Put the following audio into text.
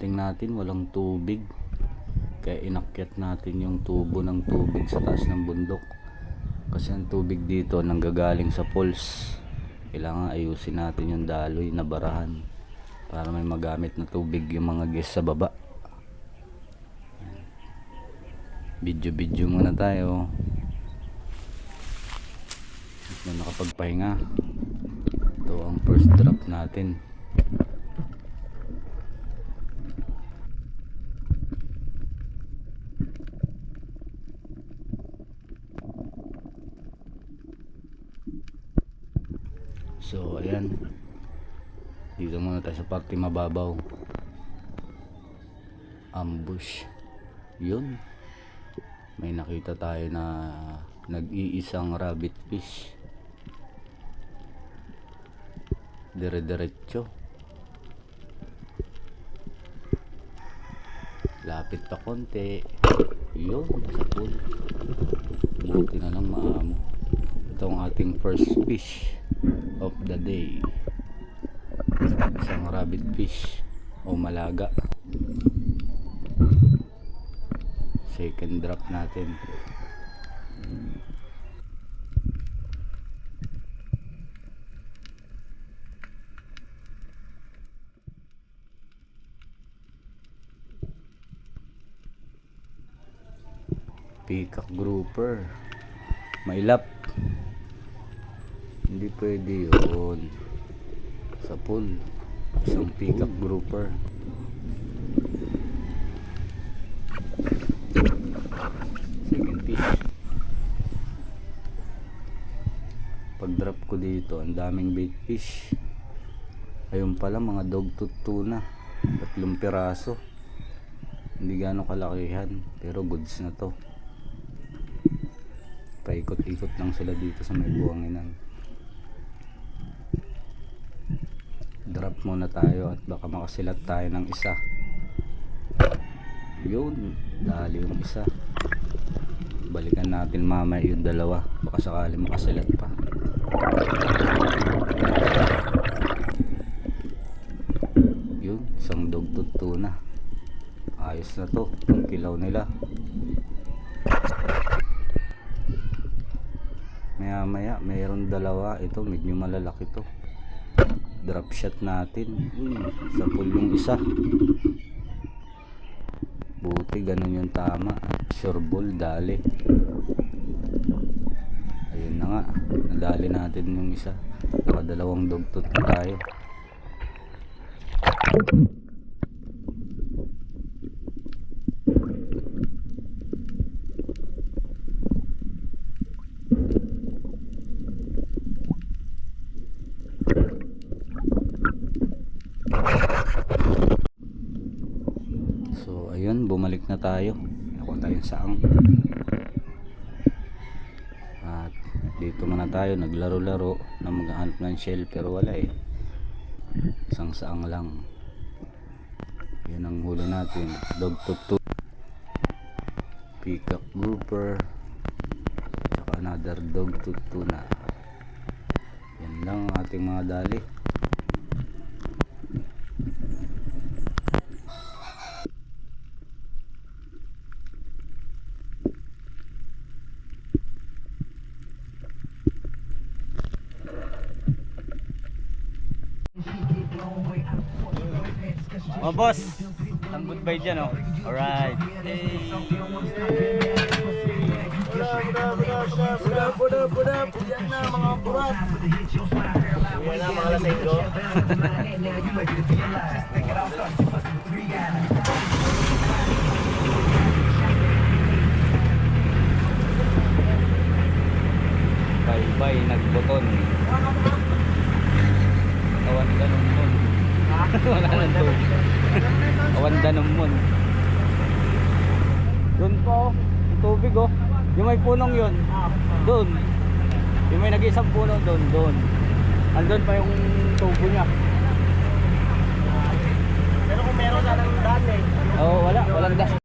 Pagdating natin walang tubig, kaya inakyat natin yung tubo ng tubig sa taas ng bundok, kasi ang tubig dito nanggagaling sa falls. Kailangan ayusin natin yung daloy na barahan para may magamit na tubig yung mga guest sa baba. Video muna tayo na nakapagpahinga. Ito ang first drop natin. So ayan, dito muna tayo sa parte mababaw. Ambush. Yun, may nakita tayo na nag-iisang rabbit fish. Dire-diretso. Lapit pa konti. Yun, sa pool. Buti na lang maamo. Ito ang ating first fish of the day. Isang rabbit fish o malaga. Second drop natin. Peacock grouper. Mailap. Hindi pwede yun sa pool. Isang peacock grouper. Second fish. Pag drop ko dito, ang daming bait fish. Ayun pala, mga dogtooth tuna. 3 piraso. Hindi gaano kalakihan, pero goods na to. Paikot-ikot lang sila dito sa may buwanginan. Drop muna tayo at baka makasilat tayo ng isa. Yun, dali yung isa. Balikan natin mamaya yung dalawa, baka sakali makasilat pa. Yun, isang dogtooth tuna. Ayos na to, ang kilaw nila. Maya mayroon dalawa. Ito medyo malalaki to. Drop shot natin. Sa pool yung isa. Buti ganun yung tama. Sure ball, dali. Ayun na nga, nadali natin yung isa. Nakadalawang dogtooth na tayo. So ayun, bumalik na tayo. Ako tayong saang. At dito muna tayo naglaro-laro na maghahanap ng shell, pero wala eh. Isang saang lang. Yan ang huli natin. Dogtooth, peacock grouper, saka another dogtooth tuna. Yan lang ang ating mga dali. Oh boss, ang goodbye dyan oh. Alright. Buda. Yan na mga burat. Yan na mga lasenggo. Bye-bye, nagbuton. Awan ganun mon. Wala nang tubig. Awan ganun mon. Doon po, tubig oh. Yung may punong yun. Doon. Yung may nag-isang puno doon. Andun pa yung tubo niya. Pero kung meron na ng daan eh. Oo, walang daan.